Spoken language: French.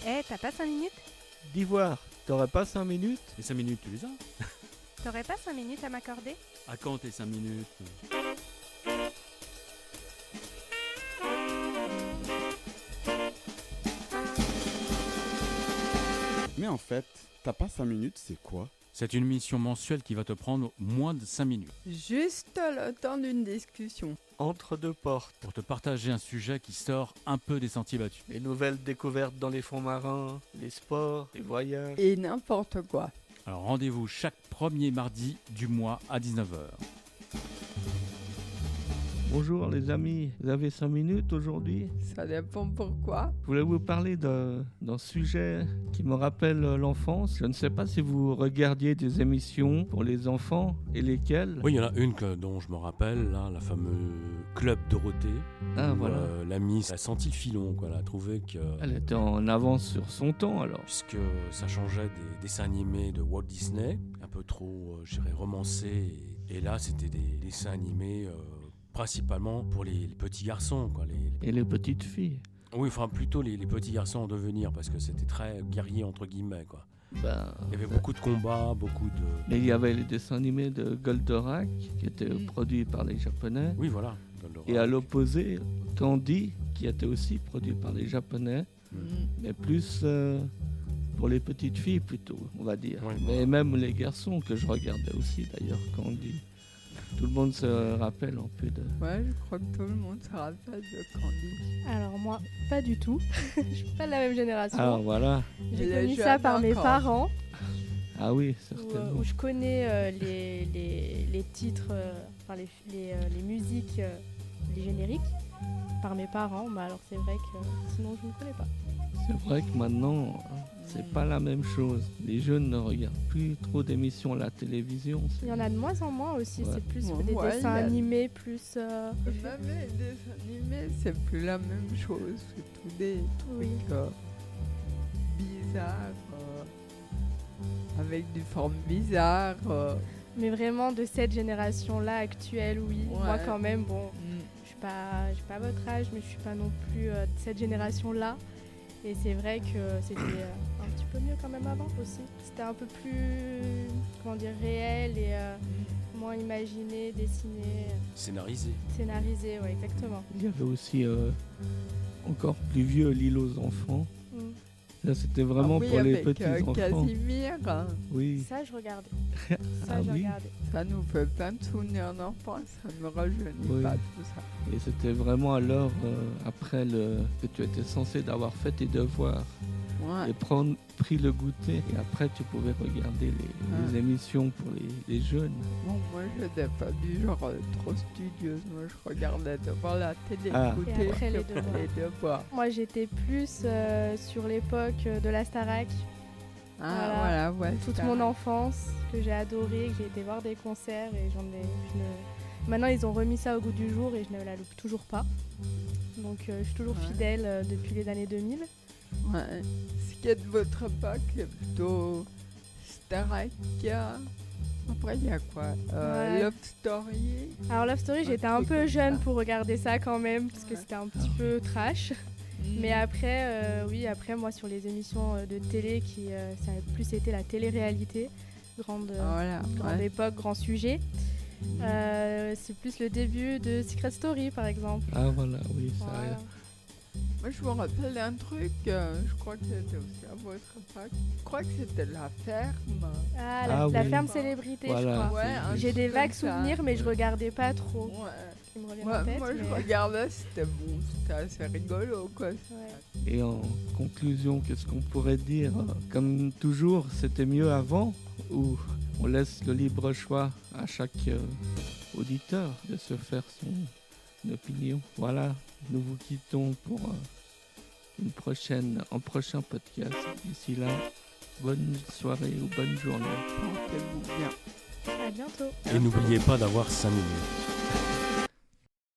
T'as pas 5 minutes? D'Ivoire, t'aurais pas 5 minutes? Les 5 minutes, tu les as? T'aurais pas 5 minutes à m'accorder? À quand tes 5 minutes? Mais en fait, t'as pas 5 minutes, c'est quoi? C'est une mission mensuelle qui va te prendre moins de 5 minutes Juste le temps d'une discussion. Entre deux portes. pour te partager un sujet qui sort un peu des sentiers battus. Les nouvelles découvertes dans les fonds marins, les sports, les voyages. Et n'importe quoi. Alors rendez-vous chaque premier mardi du mois à 19h. Bonjour les amis, vous avez 5 minutes aujourd'hui? Ça dépend pourquoi. Je voulais vous parler d'un sujet qui me rappelle l'enfance. Je ne sais pas si vous regardiez des émissions pour les enfants et lesquelles. Oui, il y en a une dont je me rappelle, là, la fameuse Club Dorothée. Ah où, voilà. la Miss a senti le filon, quoi. Elle a trouvé que... Elle était en avance sur son temps alors. Puisque ça changeait des dessins animés de Walt Disney, un peu trop, je dirais, romancés. Et là, c'était des dessins animés principalement pour les petits garçons, quoi. Et les petites filles. Oui, enfin plutôt les petits garçons en devenir, parce que c'était très guerrier entre guillemets, quoi. Ben, Il y avait beaucoup de combats, beaucoup de... mais il y avait les dessins animés de Goldorak qui étaient Mm. produits par les Japonais. Oui, voilà. Goldorak. Et à l'opposé, Candy qui était aussi produit par les Japonais. Mais plus pour les petites filles plutôt, on va dire. Oui, Mais même les garçons que je regardais aussi d'ailleurs, Candy. Tout le monde se rappelle un peu de... Ouais, je crois que tout le monde se rappelle de Candy. Alors moi, pas du tout. Je suis pas de la même génération. Ah voilà, J'ai Les connu ça jeunes par mes encore. parents, ah oui, où certainement. je connais les titres, enfin les musiques, les génériques, par mes parents. Bah alors c'est vrai que sinon je ne connais pas. C'est vrai que maintenant, c'est pas la même chose. Les jeunes ne regardent plus trop d'émissions à la télévision. Il y en a de moins en moins aussi, Ouais. c'est plus Ouais, des ouais, dessins il y a- animés, plus... Même les dessins animés, c'est plus la même chose. C'est tout des Oui. trucs bizarres, avec des formes bizarres. Mais vraiment de cette génération-là actuelle, oui. Ouais. Moi quand même, bon, j'ai pas votre âge, mais je suis pas non plus de cette génération-là. Et c'est vrai que c'était un petit peu mieux quand même avant aussi. C'était un peu plus, comment dire, réel et moins imaginé, dessiné, Scénarisé. scénarisé, ouais, exactement. Il y avait aussi encore plus vieux L'île aux enfants. Mm. Là, c'était vraiment Ah oui, pour les avec, petits enfants. Casimir, Oui. Ça, je regardais. Ah Je oui. regardais. ça nous fait plein de souvenirs d'enfance. Ça ne me rajeunit Oui. pas tout ça. Et c'était vraiment alors, après que tu étais censé d'avoir fait tes devoirs Ouais. et pris le goûter. Et après, tu pouvais regarder les émissions pour les jeunes. Bon, moi, je n'étais pas du genre trop studieuse. Moi, je regardais devant la télé, Ah. écouter Et après, les que devoirs. les devoirs. Moi, j'étais plus sur l'époque de la Starac. Ah, Voilà. voilà, ouais. Toute ça. mon enfance, que j'ai adoré, que j'ai été voir des concerts et Maintenant, ils ont remis ça au goût du jour et je ne la loupe toujours pas. Donc, je suis toujours Ouais. fidèle depuis les années 2000. Ouais. Ce qui est de votre époque, c'est plutôt Starac. Après, il y a quoi Ouais. Love Story. Alors, Love Story, Un j'étais un truc peu comme jeune ça. pour regarder ça quand même, parce que Ouais. c'était un petit peu trash. Mais après, oui, après, moi, sur les émissions de télé, ça a plus été la télé-réalité. Grande Voilà, ouais. époque, grand sujet. C'est plus le début de Secret Story, par exemple. Ah voilà, oui, ça Voilà. Moi, je me rappelle d'un truc, je crois que c'était aussi à votre époque. Je crois que c'était La Ferme. Ah, Ah la oui. ferme célébrité, Voilà. je crois. Ouais, un J'ai truc des comme vagues ça. souvenirs, mais je Ouais. regardais pas trop. Ouais. Qui me reviennent Ouais, en tête. moi, je mais- regardais, c'était bon, c'était assez rigolo, quoi. Ouais. Et en conclusion, qu'est-ce qu'on pourrait dire? Comme toujours, c'était mieux avant, où on laisse le libre choix à chaque auditeur de se faire son opinion. Voilà, nous vous quittons pour un prochain podcast. D'ici là, bonne soirée ou bonne journée. Portez-vous bien. À bientôt. Et n'oubliez pas d'avoir 5 minutes.